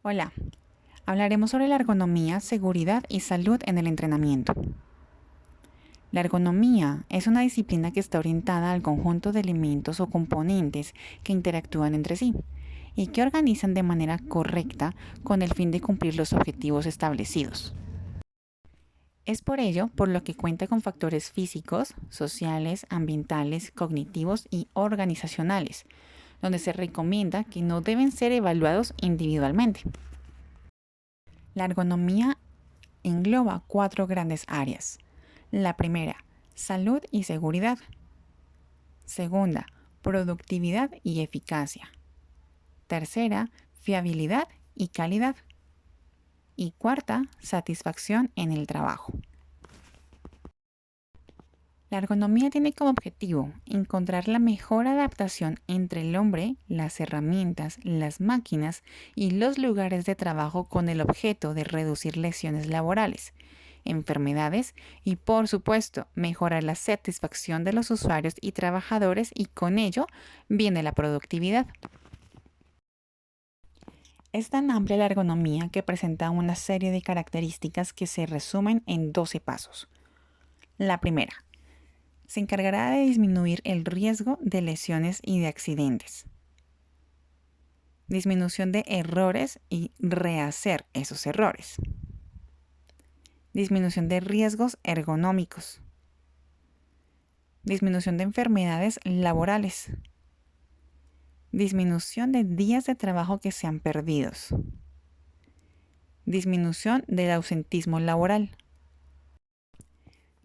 Hola, hablaremos sobre la ergonomía, seguridad y salud en el entrenamiento. La ergonomía es una disciplina que está orientada al conjunto de elementos o componentes que interactúan entre sí y que organizan de manera correcta con el fin de cumplir los objetivos establecidos. Es por ello por lo que cuenta con factores físicos, sociales, ambientales, cognitivos y organizacionales, donde se recomienda que no deben ser evaluados individualmente. La ergonomía engloba cuatro grandes áreas. La primera, salud y seguridad. Segunda, productividad y eficacia. Tercera, fiabilidad y calidad. Y cuarta, satisfacción en el trabajo. La ergonomía tiene como objetivo encontrar la mejor adaptación entre el hombre, las herramientas, las máquinas y los lugares de trabajo con el objeto de reducir lesiones laborales, enfermedades y, por supuesto, mejorar la satisfacción de los usuarios y trabajadores, y con ello viene la productividad. Es tan amplia la ergonomía que presenta una serie de características que se resumen en 12 pasos. La primera, se encargará de disminuir el riesgo de lesiones y de accidentes. Disminución de errores y rehacer esos errores. Disminución de riesgos ergonómicos. Disminución de enfermedades laborales. Disminución de días de trabajo que sean perdidos. Disminución del ausentismo laboral.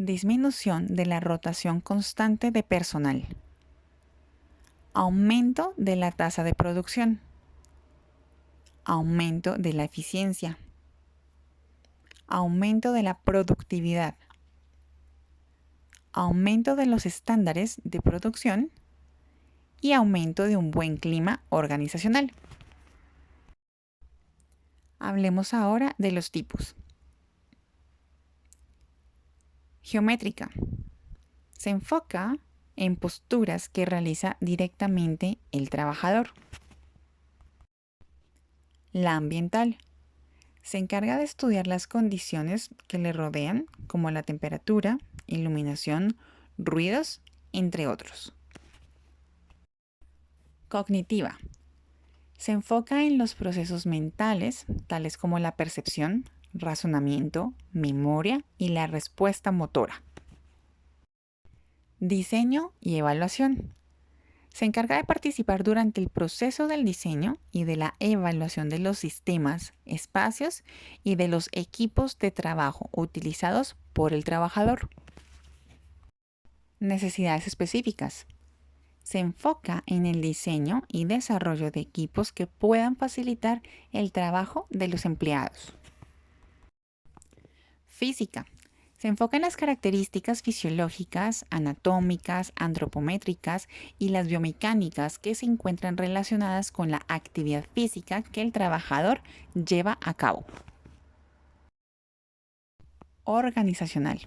Disminución de la rotación constante de personal. Aumento de la tasa de producción. Aumento de la eficiencia. Aumento de la productividad. Aumento de los estándares de producción y aumento de un buen clima organizacional. Hablemos ahora de los tipos. Geométrica. Se enfoca en posturas que realiza directamente el trabajador. La ambiental. Se encarga de estudiar las condiciones que le rodean, como la temperatura, iluminación, ruidos, entre otros. Cognitiva. Se enfoca en los procesos mentales, tales como la percepción, razonamiento, memoria y la respuesta motora. Diseño y evaluación. Se encarga de participar durante el proceso del diseño y de la evaluación de los sistemas, espacios y de los equipos de trabajo utilizados por el trabajador. Necesidades específicas. Se enfoca en el diseño y desarrollo de equipos que puedan facilitar el trabajo de los empleados. Física. Se enfoca en las características fisiológicas, anatómicas, antropométricas y las biomecánicas que se encuentran relacionadas con la actividad física que el trabajador lleva a cabo. Organizacional.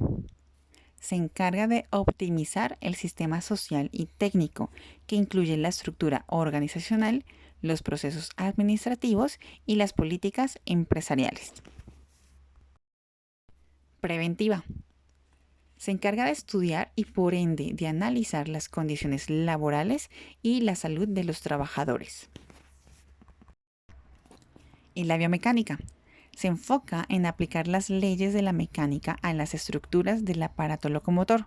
Se encarga de optimizar el sistema social y técnico, que incluye la estructura organizacional, los procesos administrativos y las políticas empresariales. Preventiva. Se encarga de estudiar y, por ende, de analizar las condiciones laborales y la salud de los trabajadores. Y la biomecánica. Se enfoca en aplicar las leyes de la mecánica a las estructuras del aparato locomotor.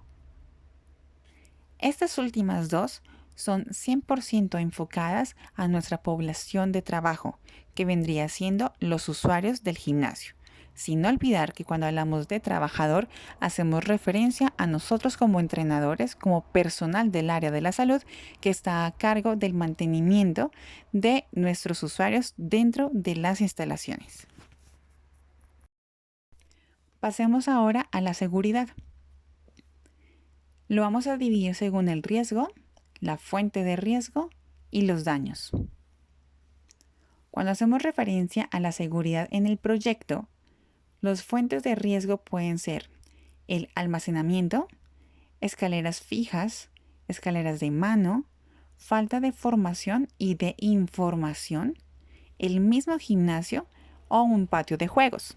Estas últimas dos son 100% enfocadas a nuestra población de trabajo, que vendría siendo los usuarios del gimnasio. Sin olvidar que cuando hablamos de trabajador, hacemos referencia a nosotros como entrenadores, como personal del área de la salud que está a cargo del mantenimiento de nuestros usuarios dentro de las instalaciones. Pasemos ahora a la seguridad. Lo vamos a dividir según el riesgo, la fuente de riesgo y los daños. Cuando hacemos referencia a la seguridad en el proyecto, las fuentes de riesgo pueden ser el almacenamiento, escaleras fijas, escaleras de mano, falta de formación y de información, el mismo gimnasio, o un patio de juegos.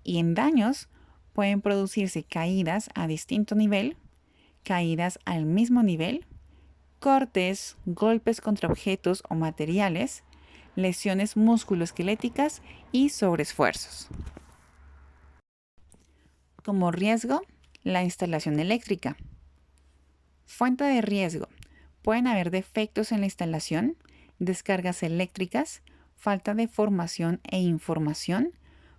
Y en daños pueden producirse caídas a distinto nivel, caídas al mismo nivel, cortes, golpes contra objetos o materiales, lesiones musculoesqueléticas y sobreesfuerzos. Como riesgo, la instalación eléctrica. Fuente de riesgo. Pueden haber defectos en la instalación, descargas eléctricas, falta de formación e información,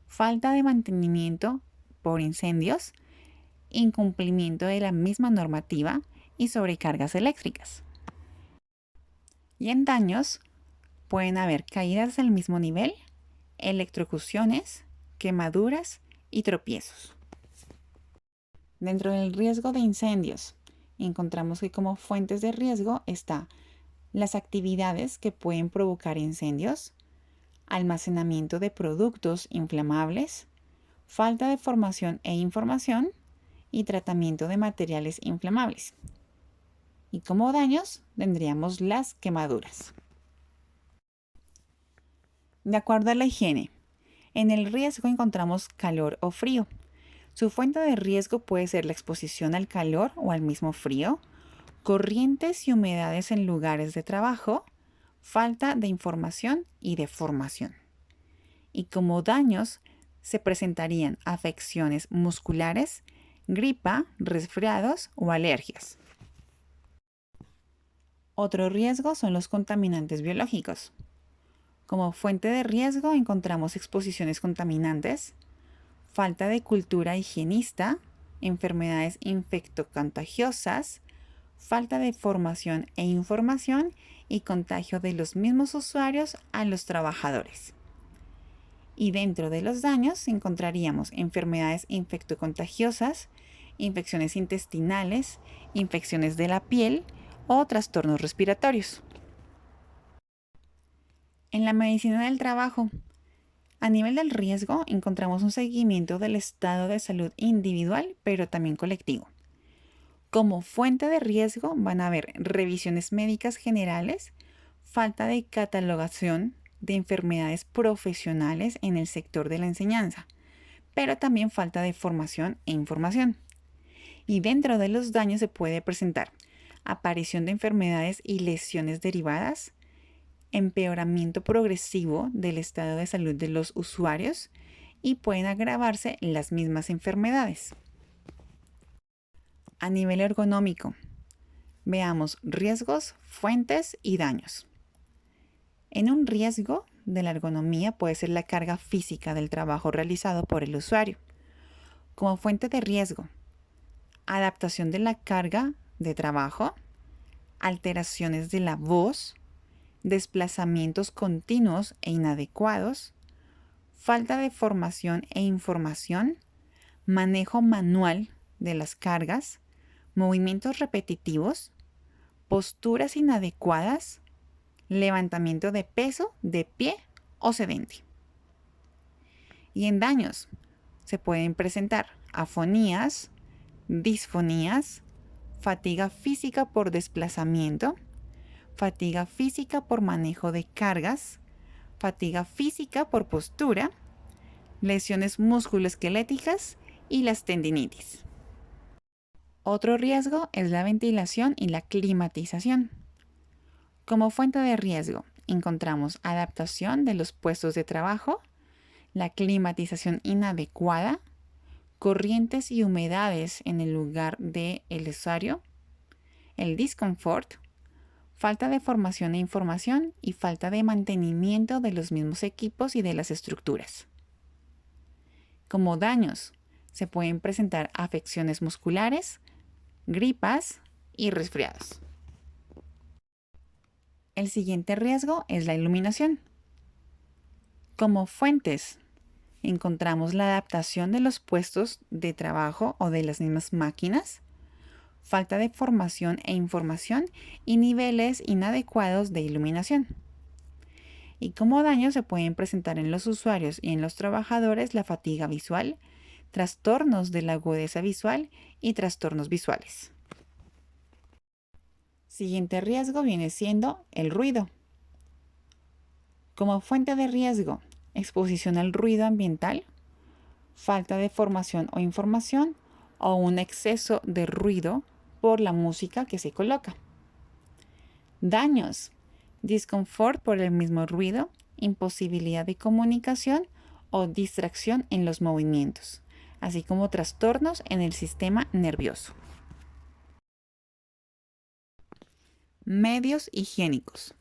falta de mantenimiento por incendios, incumplimiento de la misma normativa y sobrecargas eléctricas. Y en daños pueden haber caídas del mismo nivel, electrocuciones, quemaduras y tropiezos. Dentro del riesgo de incendios, encontramos que como fuentes de riesgo está las actividades que pueden provocar incendios, almacenamiento de productos inflamables, falta de formación e información y tratamiento de materiales inflamables. Y como daños tendríamos las quemaduras. De acuerdo a la higiene, en el riesgo encontramos calor o frío. Su fuente de riesgo puede ser la exposición al calor o al mismo frío, corrientes y humedades en lugares de trabajo, falta de información y de formación. Y como daños se presentarían afecciones musculares, gripa, resfriados o alergias. Otro riesgo son los contaminantes biológicos. Como fuente de riesgo encontramos exposiciones contaminantes, falta de cultura higienista, enfermedades infectocontagiosas, falta de formación e información y contagio de los mismos usuarios a los trabajadores. Y dentro de los daños encontraríamos enfermedades infectocontagiosas, infecciones intestinales, infecciones de la piel o trastornos respiratorios. En la medicina del trabajo, a nivel del riesgo, encontramos un seguimiento del estado de salud individual, pero también colectivo. Como fuente de riesgo van a haber revisiones médicas generales, falta de catalogación de enfermedades profesionales en el sector de la enseñanza, pero también falta de formación e información. Y dentro de los daños se puede presentar aparición de enfermedades y lesiones derivadas, empeoramiento progresivo del estado de salud de los usuarios y pueden agravarse las mismas enfermedades. A nivel ergonómico, veamos riesgos, fuentes y daños. En un riesgo de la ergonomía puede ser la carga física del trabajo realizado por el usuario. Como fuente de riesgo, adaptación de la carga de trabajo, alteraciones de la voz, desplazamientos continuos e inadecuados, falta de formación e información, manejo manual de las cargas, movimientos repetitivos, posturas inadecuadas, levantamiento de peso de pie o sedente. Y en daños se pueden presentar afonías, disfonías, fatiga física por desplazamiento, fatiga física por manejo de cargas, fatiga física por postura, lesiones musculoesqueléticas y las tendinitis. Otro riesgo es la ventilación y la climatización. Como fuente de riesgo encontramos adaptación de los puestos de trabajo, la climatización inadecuada, corrientes y humedades en el lugar del usuario, el disconfort, falta de formación e información y falta de mantenimiento de los mismos equipos y de las estructuras. Como daños, se pueden presentar afecciones musculares, gripas y resfriados. El siguiente riesgo es la iluminación. Como fuentes, encontramos la adaptación de los puestos de trabajo o de las mismas máquinas, falta de formación e información y niveles inadecuados de iluminación. Y como daño se pueden presentar en los usuarios y en los trabajadores la fatiga visual, trastornos de la agudeza visual y trastornos visuales. Siguiente riesgo viene siendo el ruido. Como fuente de riesgo exposición al ruido ambiental, falta de formación o información o un exceso de ruido por la música que se coloca. Daños: disconfort por el mismo ruido, imposibilidad de comunicación o distracción en los movimientos, así como trastornos en el sistema nervioso. Medios higiénicos.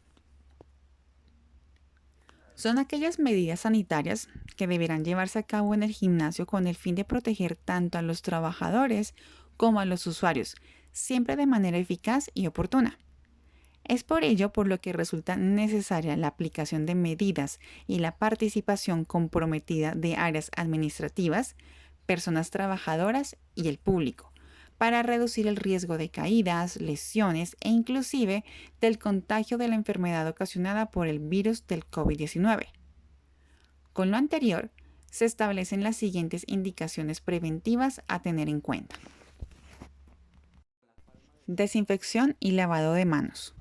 Son aquellas medidas sanitarias que deberán llevarse a cabo en el gimnasio con el fin de proteger tanto a los trabajadores como a los usuarios, siempre de manera eficaz y oportuna. Es por ello por lo que resulta necesaria la aplicación de medidas y la participación comprometida de áreas administrativas, personas trabajadoras y el público, para reducir el riesgo de caídas, lesiones e inclusive del contagio de la enfermedad ocasionada por el virus del COVID-19. Con lo anterior, se establecen las siguientes indicaciones preventivas a tener en cuenta. Desinfección y lavado de manos.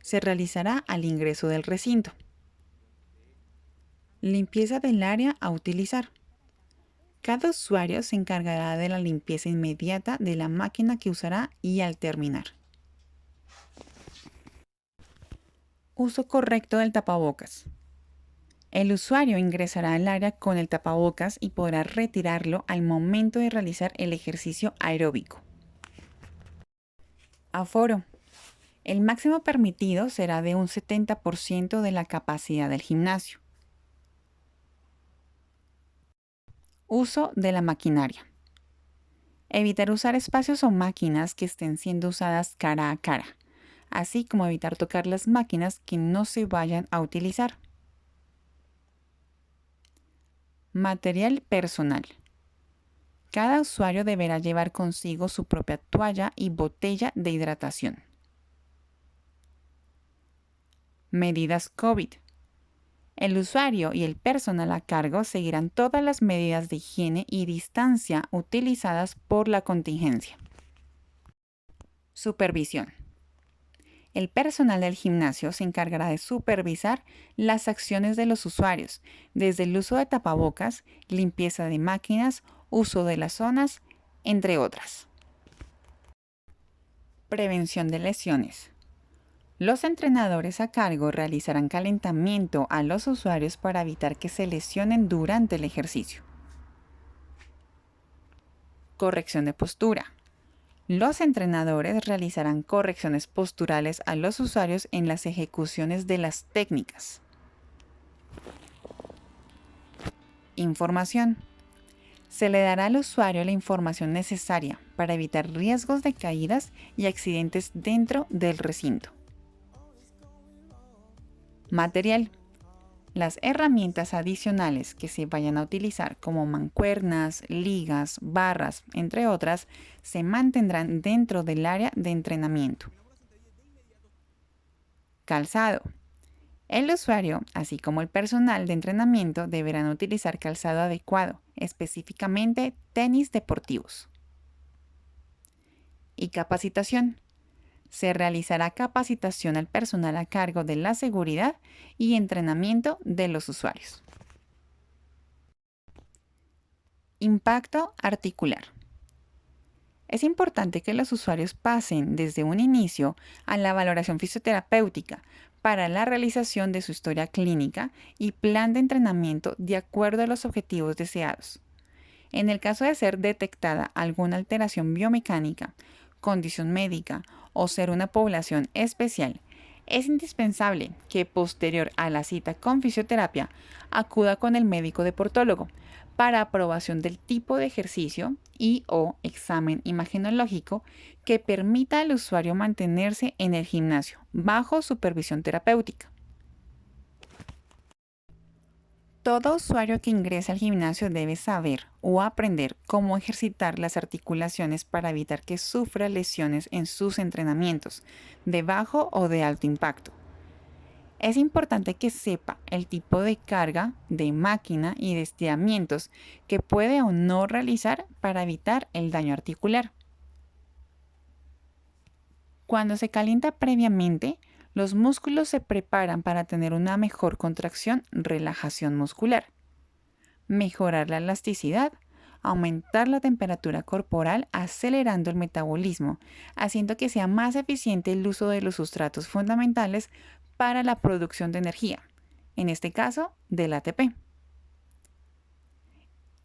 Se realizará al ingreso del recinto. Limpieza del área a utilizar. Cada usuario se encargará de la limpieza inmediata de la máquina que usará y al terminar. Uso correcto del tapabocas. El usuario ingresará al área con el tapabocas y podrá retirarlo al momento de realizar el ejercicio aeróbico. Aforo. El máximo permitido será de un 70% de la capacidad del gimnasio. Uso de la maquinaria. Evitar usar espacios o máquinas que estén siendo usadas cara a cara, así como evitar tocar las máquinas que no se vayan a utilizar. Material personal. Cada usuario deberá llevar consigo su propia toalla y botella de hidratación. Medidas COVID. El usuario y el personal a cargo seguirán todas las medidas de higiene y distancia utilizadas por la contingencia. Supervisión. El personal del gimnasio se encargará de supervisar las acciones de los usuarios, desde el uso de tapabocas, limpieza de máquinas, uso de las zonas, entre otras. Prevención de lesiones. Los entrenadores a cargo realizarán calentamiento a los usuarios para evitar que se lesionen durante el ejercicio. Corrección de postura. Los entrenadores realizarán correcciones posturales a los usuarios en las ejecuciones de las técnicas. Información. Se le dará al usuario la información necesaria para evitar riesgos de caídas y accidentes dentro del recinto. Material. Las herramientas adicionales que se vayan a utilizar como mancuernas, ligas, barras, entre otras, se mantendrán dentro del área de entrenamiento. Calzado. El usuario, así como el personal de entrenamiento, deberán utilizar calzado adecuado, específicamente tenis deportivos. Y capacitación. Se realizará capacitación al personal a cargo de la seguridad y entrenamiento de los usuarios. Impacto articular. Es importante que los usuarios pasen desde un inicio a la valoración fisioterapéutica para la realización de su historia clínica y plan de entrenamiento de acuerdo a los objetivos deseados. En el caso de ser detectada alguna alteración biomecánica, condición médica o ser una población especial, es indispensable que posterior a la cita con fisioterapia acuda con el médico deportólogo para aprobación del tipo de ejercicio y o examen imagenológico que permita al usuario mantenerse en el gimnasio bajo supervisión terapéutica. Todo usuario que ingresa al gimnasio debe saber o aprender cómo ejercitar las articulaciones para evitar que sufra lesiones en sus entrenamientos, de bajo o de alto impacto. Es importante que sepa el tipo de carga, de máquina y de estiramientos que puede o no realizar para evitar el daño articular. Cuando se calienta previamente, Los músculos se preparan para tener una mejor contracción, relajación muscular, mejorar la elasticidad, aumentar la temperatura corporal acelerando el metabolismo, haciendo que sea más eficiente el uso de los sustratos fundamentales para la producción de energía, en este caso del ATP.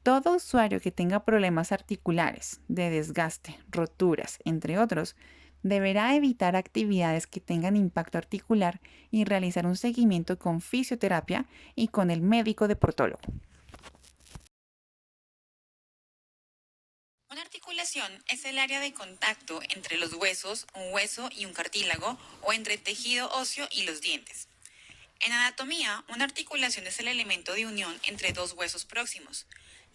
Todo usuario que tenga problemas articulares, de desgaste, roturas, entre otros, deberá evitar actividades que tengan impacto articular y realizar un seguimiento con fisioterapia y con el médico deportólogo. Una articulación es el área de contacto entre los huesos, un hueso y un cartílago, o entre tejido óseo y los dientes. En anatomía, una articulación es el elemento de unión entre dos huesos próximos.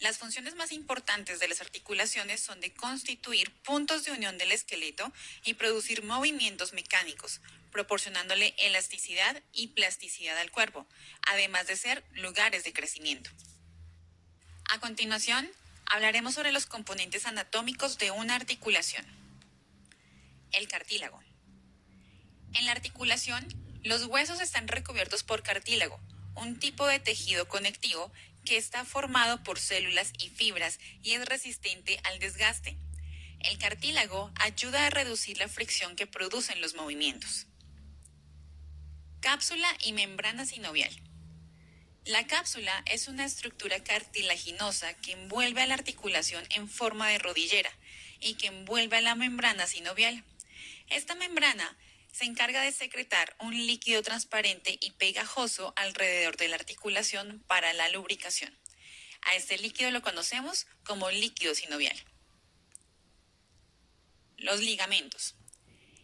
Las funciones más importantes de las articulaciones son de constituir puntos de unión del esqueleto y producir movimientos mecánicos, proporcionándole elasticidad y plasticidad al cuerpo, además de ser lugares de crecimiento. A continuación, hablaremos sobre los componentes anatómicos de una articulación. El cartílago. En la articulación, los huesos están recubiertos por cartílago, un tipo de tejido conectivo que está formado por células y fibras y es resistente al desgaste. El cartílago ayuda a reducir la fricción que producen los movimientos. Cápsula y membrana sinovial. La cápsula es una estructura cartilaginosa que envuelve a la articulación en forma de rodillera y que envuelve a la membrana sinovial. Esta membrana se encarga de secretar un líquido transparente y pegajoso alrededor de la articulación para la lubricación. A este líquido lo conocemos como líquido sinovial. Los ligamentos.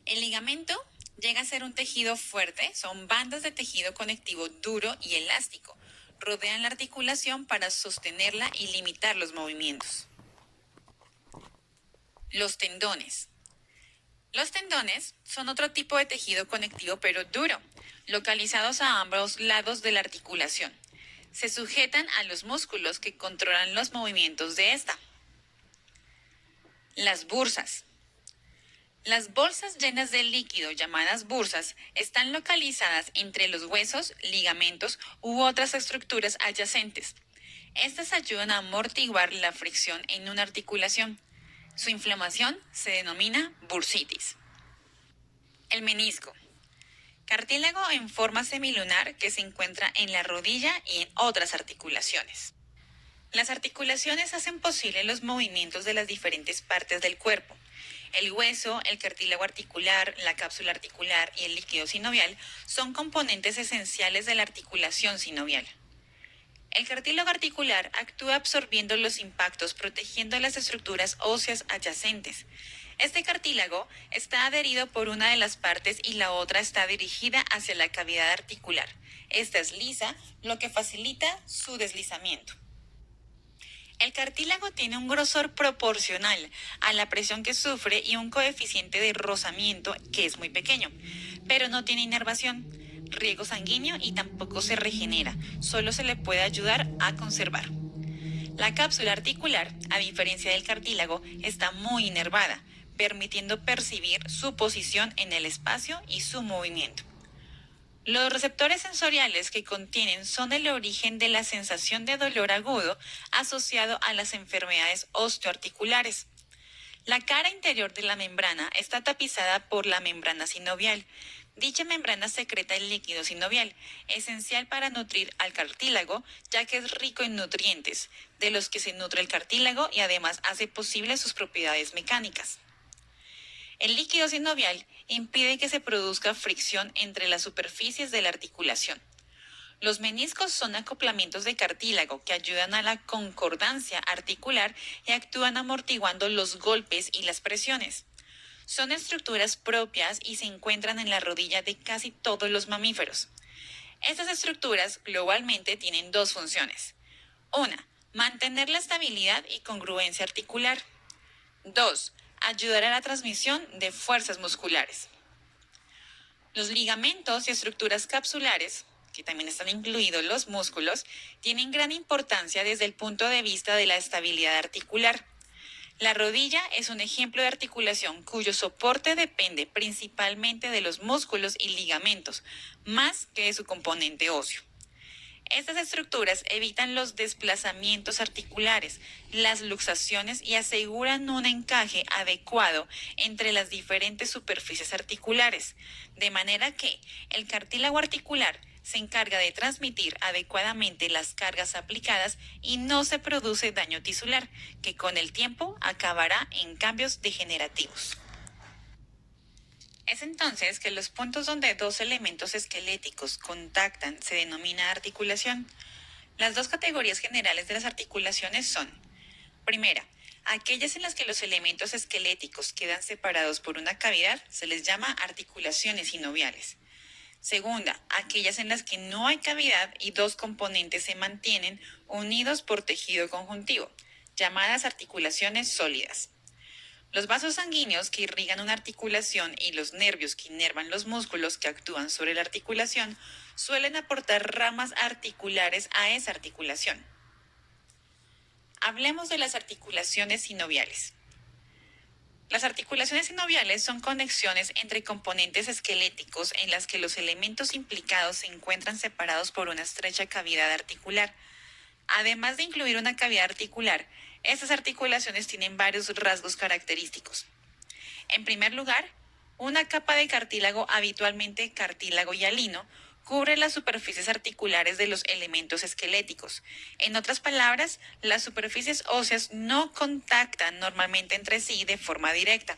El ligamento llega a ser un tejido fuerte, son bandas de tejido conectivo duro y elástico. Rodean la articulación para sostenerla y limitar los movimientos. Los tendones. Los tendones son otro tipo de tejido conectivo pero duro, localizados a ambos lados de la articulación. Se sujetan a los músculos que controlan los movimientos de esta. Las bursas. Las bolsas llenas de líquido, llamadas bursas, están localizadas entre los huesos, ligamentos u otras estructuras adyacentes. Estas ayudan a amortiguar la fricción en una articulación. Su inflamación se denomina bursitis. El menisco. Cartílago en forma semilunar que se encuentra en la rodilla y en otras articulaciones. Las articulaciones hacen posible los movimientos de las diferentes partes del cuerpo. El hueso, el cartílago articular, la cápsula articular y el líquido sinovial son componentes esenciales de la articulación sinovial. El cartílago articular actúa absorbiendo los impactos, protegiendo las estructuras óseas adyacentes. Este cartílago está adherido por una de las partes y la otra está dirigida hacia la cavidad articular. Esta es lisa, lo que facilita su deslizamiento. El cartílago tiene un grosor proporcional a la presión que sufre y un coeficiente de rozamiento que es muy pequeño, pero no tiene inervación, riego sanguíneo y tampoco se regenera, solo se le puede ayudar a conservar. La cápsula articular, a diferencia del cartílago, está muy inervada, permitiendo percibir su posición en el espacio y su movimiento. Los receptores sensoriales que contienen son el origen de la sensación de dolor agudo asociado a las enfermedades osteoarticulares. La cara interior de la membrana está tapizada por la membrana sinovial. Dicha membrana secreta el líquido sinovial, esencial para nutrir al cartílago, ya que es rico en nutrientes, de los que se nutre el cartílago y además hace posible sus propiedades mecánicas. El líquido sinovial impide que se produzca fricción entre las superficies de la articulación. Los meniscos son acoplamientos de cartílago que ayudan a la concordancia articular y actúan amortiguando los golpes y las presiones. Son estructuras propias y se encuentran en la rodilla de casi todos los mamíferos. Estas estructuras globalmente tienen dos funciones. Una, mantener la estabilidad y congruencia articular. 2. Ayudar a la transmisión de fuerzas musculares. Los ligamentos y estructuras capsulares, que también están incluidos los músculos, tienen gran importancia desde el punto de vista de la estabilidad articular. La rodilla es un ejemplo de articulación cuyo soporte depende principalmente de los músculos y ligamentos, más que de su componente óseo. Estas estructuras evitan los desplazamientos articulares, las luxaciones y aseguran un encaje adecuado entre las diferentes superficies articulares, de manera que el cartílago articular se encarga de transmitir adecuadamente las cargas aplicadas y no se produce daño tisular, que con el tiempo acabará en cambios degenerativos. Es entonces que los puntos donde dos elementos esqueléticos contactan se denomina articulación. Las dos categorías generales de las articulaciones son: primera, aquellas en las que los elementos esqueléticos quedan separados por una cavidad se les llama articulaciones sinoviales. Segunda, aquellas en las que no hay cavidad y dos componentes se mantienen unidos por tejido conjuntivo, llamadas articulaciones sólidas. Los vasos sanguíneos que irrigan una articulación y los nervios que inervan los músculos que actúan sobre la articulación suelen aportar ramas articulares a esa articulación. Hablemos de las articulaciones sinoviales. Las articulaciones sinoviales son conexiones entre componentes esqueléticos en las que los elementos implicados se encuentran separados por una estrecha cavidad articular. Además de incluir una cavidad articular, estas articulaciones tienen varios rasgos característicos. En primer lugar, una capa de cartílago, habitualmente cartílago hialino, cubre las superficies articulares de los elementos esqueléticos. En otras palabras, las superficies óseas no contactan normalmente entre sí de forma directa.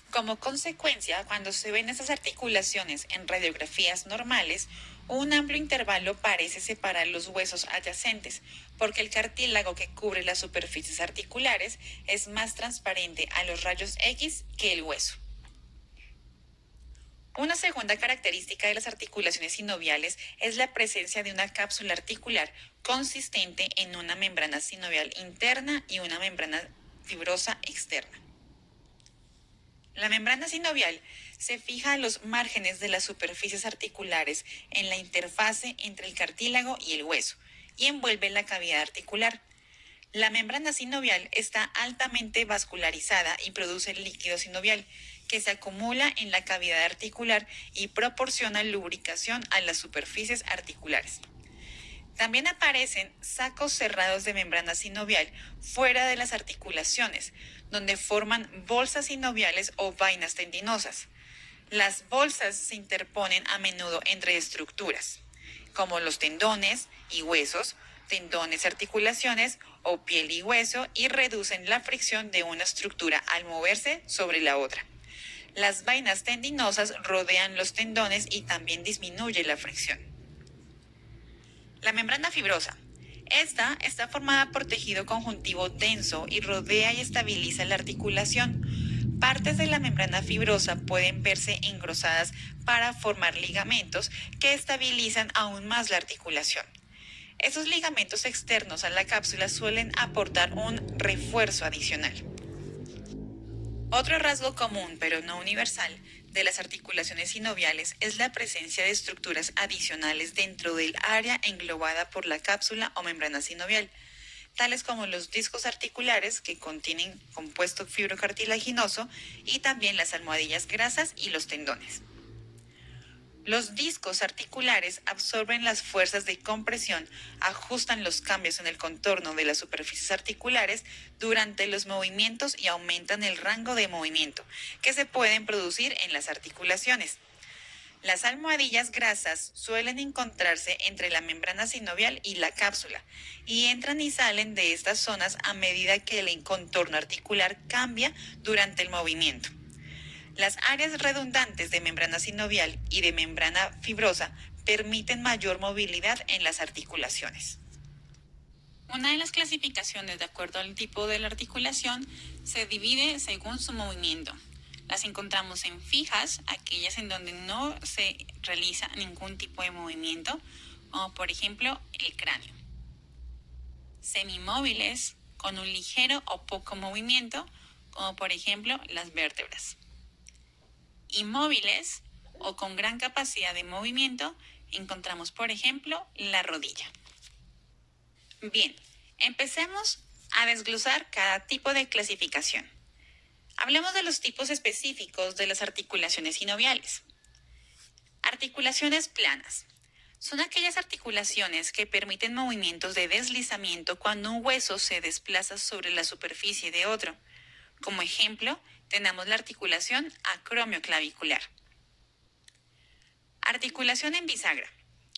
Como consecuencia, cuando se ven esas articulaciones en radiografías normales, un amplio intervalo parece separar los huesos adyacentes, porque el cartílago que cubre las superficies articulares es más transparente a los rayos X que el hueso. Una segunda característica de las articulaciones sinoviales es la presencia de una cápsula articular consistente en una membrana sinovial interna y una membrana fibrosa externa. La membrana sinovial se fija a los márgenes de las superficies articulares en la interfase entre el cartílago y el hueso y envuelve la cavidad articular. La membrana sinovial está altamente vascularizada y produce líquido sinovial, que se acumula en la cavidad articular y proporciona lubricación a las superficies articulares. También aparecen sacos cerrados de membrana sinovial fuera de las articulaciones, donde forman bolsas sinoviales o vainas tendinosas. Las bolsas se interponen a menudo entre estructuras, como los tendones y huesos, tendones y articulaciones o piel y hueso, y reducen la fricción de una estructura al moverse sobre la otra. Las vainas tendinosas rodean los tendones y también disminuye la fricción. La membrana fibrosa. Esta está formada por tejido conjuntivo denso y rodea y estabiliza la articulación. Partes de la membrana fibrosa pueden verse engrosadas para formar ligamentos que estabilizan aún más la articulación. Estos ligamentos externos a la cápsula suelen aportar un refuerzo adicional. Otro rasgo común, pero no universal, de las articulaciones sinoviales es la presencia de estructuras adicionales dentro del área englobada por la cápsula o membrana sinovial, tales como los discos articulares que contienen compuesto fibrocartilaginoso y también las almohadillas grasas y los tendones. Los discos articulares absorben las fuerzas de compresión, ajustan los cambios en el contorno de las superficies articulares durante los movimientos y aumentan el rango de movimiento que se pueden producir en las articulaciones. Las almohadillas grasas suelen encontrarse entre la membrana sinovial y la cápsula y entran y salen de estas zonas a medida que el contorno articular cambia durante el movimiento. Las áreas redundantes de membrana sinovial y de membrana fibrosa permiten mayor movilidad en las articulaciones. Una de las clasificaciones de acuerdo al tipo de la articulación se divide según su movimiento. Las encontramos en fijas, aquellas en donde no se realiza ningún tipo de movimiento, como por ejemplo el cráneo. Semimóviles, con un ligero o poco movimiento, como por ejemplo las vértebras. Inmóviles o con gran capacidad de movimiento, encontramos por ejemplo la rodilla. Bien, empecemos A desglosar cada tipo de clasificación. Hablemos de los tipos específicos de las articulaciones sinoviales. Articulaciones planas. Son aquellas articulaciones que permiten movimientos de deslizamiento cuando un hueso se desplaza sobre la superficie de otro. Como ejemplo, tenemos la articulación acromioclavicular. Articulación en bisagra.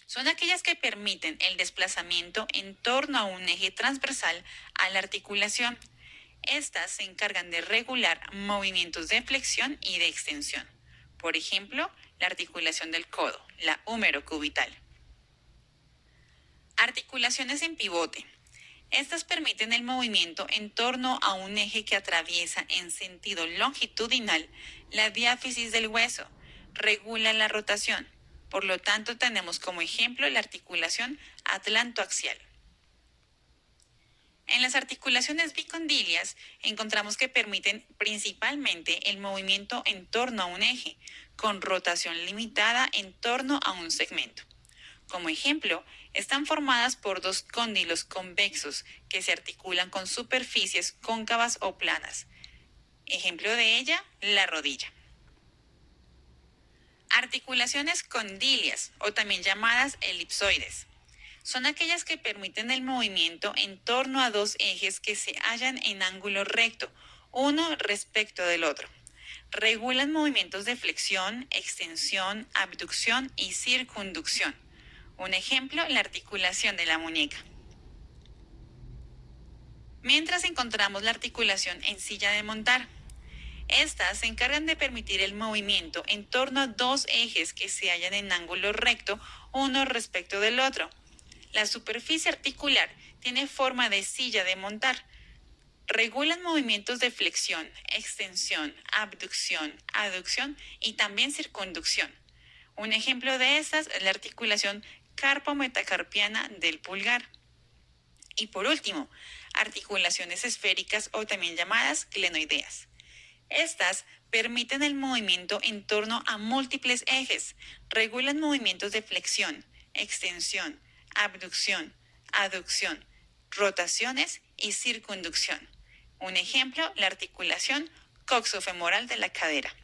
Son aquellas que permiten el desplazamiento en torno a un eje transversal a la articulación. Estas se encargan de regular movimientos de flexión y de extensión. Por ejemplo, la articulación del codo, la húmerocubital. Articulaciones en pivote. Estas permiten el movimiento en torno a un eje que atraviesa en sentido longitudinal la diáfisis del hueso, regula la rotación. Por lo tanto, tenemos como ejemplo la articulación atlantoaxial. En las articulaciones bicondilias encontramos que permiten principalmente el movimiento en torno a un eje, con rotación limitada en torno a un segmento. Como ejemplo, están formadas por dos cóndilos convexos que se articulan con superficies cóncavas o planas. Ejemplo de ella, la rodilla. Articulaciones condilias, o también llamadas elipsoides. Son aquellas que permiten el movimiento en torno a dos ejes que se hallan en ángulo recto, uno respecto del otro. Regulan movimientos de flexión, extensión, abducción y circunducción. Un ejemplo, la articulación de la muñeca. Mientras encontramos la articulación en silla de montar. Estas se encargan de permitir el movimiento en torno a dos ejes que se hallan en ángulo recto, uno respecto del otro. La superficie articular tiene forma de silla de montar. Regulan movimientos de flexión, extensión, abducción, aducción y también circunducción. Un ejemplo de estas es la articulación carpo-metacarpiana del pulgar. Y por último, articulaciones esféricas o también llamadas glenoideas. Estas permiten el movimiento en torno a múltiples ejes, regulan movimientos de flexión, extensión, abducción, aducción, rotaciones y circunducción. Un ejemplo, la articulación coxofemoral de la cadera.